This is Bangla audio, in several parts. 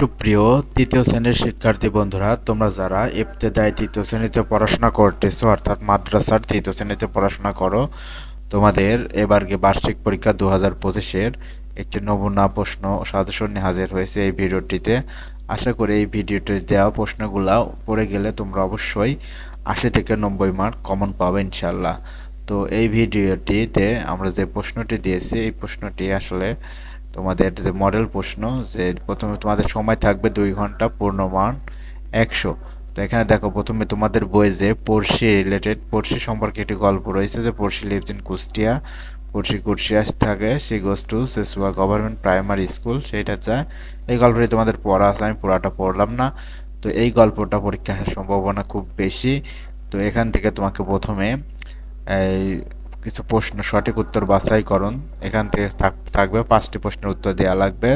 সুপ্রিয় তৃতীয় শ্রেণীর শিক্ষার্থী বন্ধুরা, তোমরা যারা ইবতেদায়ী তৃতীয় শ্রেণীতে পড়াশোনা করতেছো অর্থাৎ মাদ্রাসার তৃতীয় শ্রেণীতে পড়াশোনা করো, তোমাদের এবারকে বার্ষিক পরীক্ষা 2025-এর একটি নমুনা প্রশ্ন সাজেশন নিয়ে হাজির হয়েছে এই ভিডিওটিতে। আশা করি এই ভিডিওতে দেওয়া প্রশ্নগুলো পড়ে গেলে তোমরা অবশ্যই 80 থেকে 90 মার্ক কমন পাবে ইনশাল্লাহ। তো এই ভিডিওটিতে আমরা যে প্রশ্নটি দিয়েছি, এই প্রশ্নটি আসলে তোমাদের যে মডেল প্রশ্ন, যে প্রথমে তোমাদের সময় থাকবে 2 ঘন্টা, পূর্ণমান 100। তো এখানে দেখো, প্রথমে তোমাদের বইয়ে যে পড়শি সম্পর্কে একটি গল্প রয়েছে, যে পড়শি লিভস ইন কুষ্টিয়া, পড়শি কুষ্টিয়াস থাকে, she goes to Sesua government primary school, সেইটা চায়। এই গল্পটি তোমাদের পড়া আছে, আমি পুরাটা পড়লাম না। তো এই গল্পটা পরীক্ষা আসার সম্ভাবনা খুব বেশি। তো এখান থেকে তোমাকে প্রথমে এই কিছু প্রশ্ন সঠিক উত্তর বাছাইকরণ, এখান থেকে থাকবে 5টি প্রশ্নের উত্তর দেওয়া লাগবে।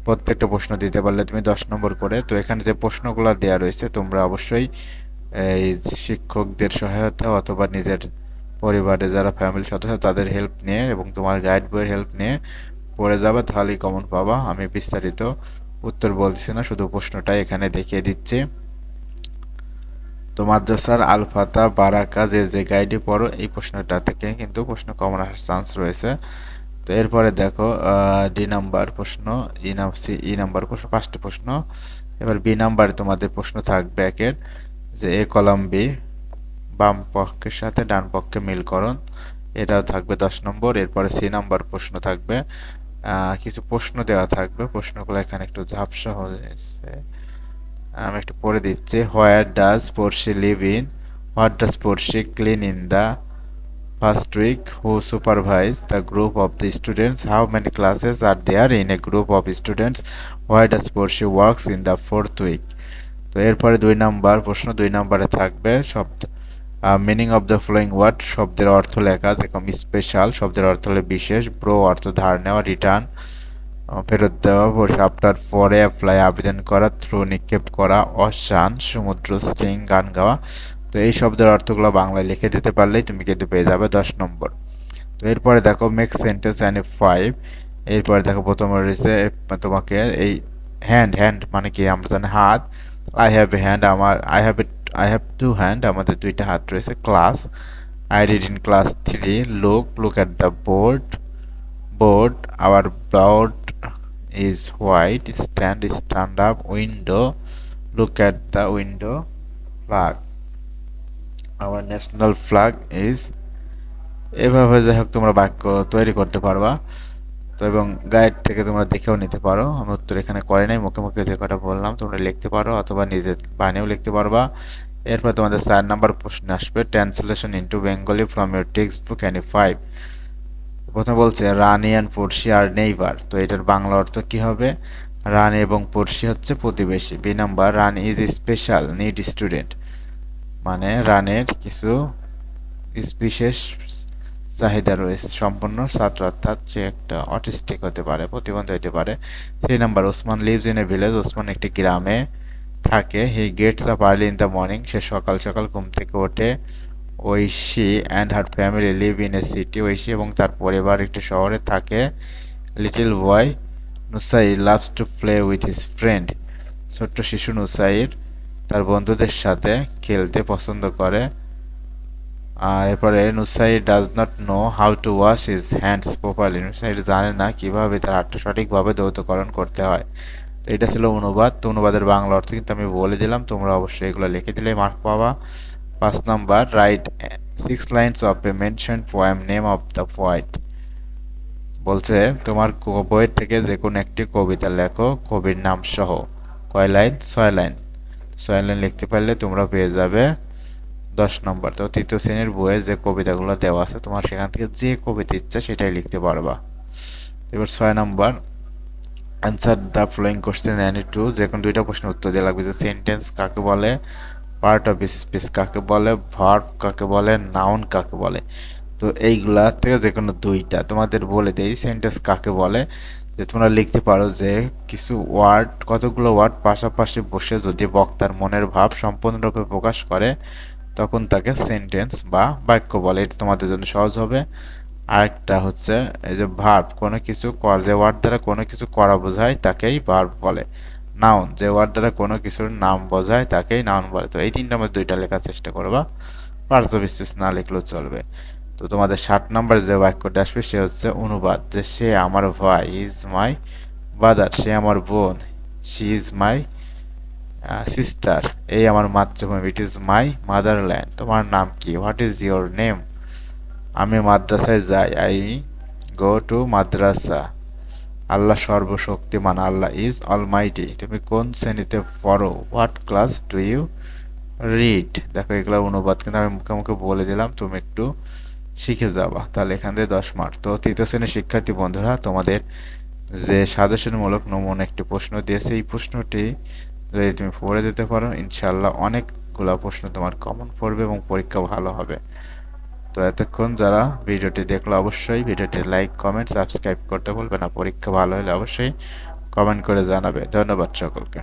প্রত্যেকটা প্রশ্ন দিতে পারলে তুমি 10 নম্বর করে। তো এখানে যে প্রশ্নগুলো দেওয়া রয়েছে, তোমরা অবশ্যই এই শিক্ষকদের সহায়তা অথবা নিজের পরিবারে যারা ফ্যামিলি সদস্য তাদের হেল্প নিয়ে এবং তোমার গাইড বইয়ের হেল্প নিয়ে পড়ে যাবে, তাহলেই কমন পাবা। আমি বিস্তারিত উত্তর বলছি না, শুধু প্রশ্নটাই এখানে দেখিয়ে দিচ্ছি। তো মাদ্রাসার আল ফাতা বারাকা যে গাইডে পড়ো, এই প্রশ্নটা থেকে কিন্তু প্রশ্ন কমন আসার চান্স রয়েছে। তো এরপরে দেখো, ডি নাম্বার প্রশ্ন, ই নাম্বার প্রশ্ন, 5টি প্রশ্ন। এবার বি নাম্বারে তোমাদের প্রশ্ন থাকবে একের, যে এ কলাম বি বাম পক্ষের সাথে ডান পক্ষে মিলকরণ, এটাও থাকবে 10 নম্বর। এরপরে সি নাম্বার প্রশ্ন থাকবে, কিছু প্রশ্ন দেওয়া থাকবে, প্রশ্নগুলো এখানে একটু ঝাপসা হয়েছে, আমি একটু পড়ে দিচ্ছি। Where does Porshi live in, what does Porshi clean in the first week, who supervise the group of the students, how many classes are there in a group of students, why does Porshi works in the fourth week. তো এরপরে 2 নাম্বার প্রশ্ন, 2 নাম্বারে থাকবে শব্দ meaning of the following word, শব্দের অর্থ লেখা, যেরকম স্পেশাল শব্দের অর্থ হলো বিশেষ, ব্রো অর্থ ধার নেওয়া, রিটার্ন ফেরত দেওয়া, আফটার পরে অ্যাপ্লাই আবেদন করা, থ্রু নিক্ষেপ করা, অশান সমুদ্র, স্টিং গান গাওয়া। তো এই শব্দের অর্থগুলো বাংলায় লিখে দিতে পারলেই তুমি কিন্তু পেয়ে যাবে 10 নম্বর। তো এরপরে দেখো মেক সেন্টেন্স অ্যান্ড 5। এরপরে দেখো প্রথমে রয়েছে তোমাকে এই হ্যান্ড মানে কি, আমরা জানি হাত। I have a hand, I have two hand, আমাদের দুইটা হাত রয়েছে। Class, I read in class 3। Look at the board, our board is white. Stand up. Window, look at the window. Flag, our national flag is। এভাবে যাই হোক তোমরা বাক্য তৈরি করতে পারবা। তো এবং গাইড থেকে তোমরা দেখেও নিতে পারো, আমি উত্তর এখানে করে নাই, মুখে মুখে যে কটা বললাম তোমরা লিখতে পারো অথবা নিজে বানিয়েও লিখতে পারবা। এরপর তোমাদের 4 নাম্বার প্রশ্ন আসবে, translation into Bengali from your text book any 5। প্রথমে বলছে রানী অ্যান্ড পড়শি আর নেইবার, তো এটার বাংলা অর্থ কি হবে? রানী এবং পড়শি হচ্ছে প্রতিবেশী। B number, Rani is special need student, মানে রানের কিছু বিশেষ চাহিদা রয়েছে সম্পন্ন ছাত্র, অর্থাৎ সে একটা অটিস্টিক হতে পারে, প্রতিবন্ধী হতে পারে। C number, Osman lives in a village, Osman একটি গ্রামে থাকে। He gets up early in the morning, সে সকাল সকাল ঘুম থেকে ওঠে। Oishi and her family live in a city, Oishi এবং তার পরিবার একটি শহরে থাকে। Little boy Nusai loves to play with his friend, ছোট্ট শিশু নুসাইর তার বন্ধুদের সাথে খেলতে পছন্দ করে। আর এরপরে Nusair does not know how to wash his hands properly, Nusair জানে না কিভাবে তার হাতটা সঠিকভাবে ধৌতকরণ করতে হয়। তো এটা ছিল অনুবাদ। তো অনুবাদের বাংলা অর্থ কিন্তু আমি বলে দিলাম, তোমরা অবশ্যই এগুলো লিখে দিলে মার্ক পাবা। 5 number, right 6 lines of A mention poem, name of the poet. বলছে তোমার বইয়ের থেকে যে কোনো একটি কবিতা লেখো কবির নাম সহ। কয় লাইন? 6 লাইন। 6 লাইন লিখতে পারলে তোমরা পেয়ে যাবে 10 নম্বর। তো তৃতীয় শ্রেণীর বইয়ে যে কবিতাগুলো দেওয়া আছে, তোমার সেখান থেকে যে কবিতা ইচ্ছা সেটাই লিখতে পারবা। এবার 6 number, answer the following question any two, যে কোনো 2টা প্রশ্নের উত্তর দেওয়া লাগবে। যে সেন্টেন্স কাকে বলে, পার্ট অফ স্পিচ কাকে বলে, ভার্ব কাকে বলে, নাউন কাকে বলে। তো এইগুলা থেকে যে কোনো 2টা তোমাদের বলে দেই। সেন্টেন্স কাকে বলে, যে তোমরা লিখতে পারো যে কিছু ওয়ার্ড, কতগুলো ওয়ার্ড পাশাপাশি বসে যদি বক্তার মনের ভাব সম্পূর্ণরূপে প্রকাশ করে তখন তাকে সেন্টেন্স বা বাক্য বলে, এটা তোমাদের জন্য সহজ হবে। আরেকটা হচ্ছে এই যে ভার্ব, কোনো কিছু যে ওয়ার্ড দ্বারা কোনো কিছু করা বোঝায় তাকেই ভার্ব বলে। নাউন, যে ওয়ার্ড দ্বারা কোনো কিছুর নাম বোঝায় তাকেই নাউন বলে। তো এই তিনটার মধ্যে দুইটা লেখার চেষ্টা করবা, পার্টস অফ স্পিচ না লিখলেও চলবে। তো তোমাদের 60 নাম্বার যে বাক্যটা আসবে সে হচ্ছে অনুবাদ, যে সে আমার ভাই, ইজ মাই ব্রাদার, সে আমার বোন, শি ইজ মাই সিস্টার, এই আমার মাতৃভূমি, ইট ইজ মাই মাদারল্যান্ড। তোমার নাম কি, হোয়াট ইজ ইয়োর নেম, আমি মাদ্রাসায় যাই, আই গো টু মাদ্রাসা। আল্লাহ সর্বশক্তিমান, আল্লাহ ইজ অলমাইটি। তুমি কোন শ্রেণীতে পড়ো, what class do you read. দেখো এগুলো অনুবাদ কিন্তু আমি মুখে মুখে বলে দিলাম, তুমি একটু শিখে যাবা, তাহলে এখান থেকে 10 মার্ক। তো তৃতীয় শ্রেণীর শিক্ষার্থী বন্ধুরা, তোমাদের যে সাজেশনমূলক নমুনা একটি প্রশ্ন দিয়েছে, এই প্রশ্নটি যদি তুমি পড়ে যেতে পারো, ইনশাল্লাহ অনেকগুলা প্রশ্ন তোমার কমন পড়বে এবং পরীক্ষা ভালো হবে। তো এতক্ষণ যারা ভিডিওটি দেখলো, অবশ্যই ভিডিওটি লাইক, কমেন্ট, সাবস্ক্রাইব করতে ভুলবে না। পরীক্ষা ভালো হলে অবশ্যই কমেন্ট করে জানাবে। ধন্যবাদ সকলকে।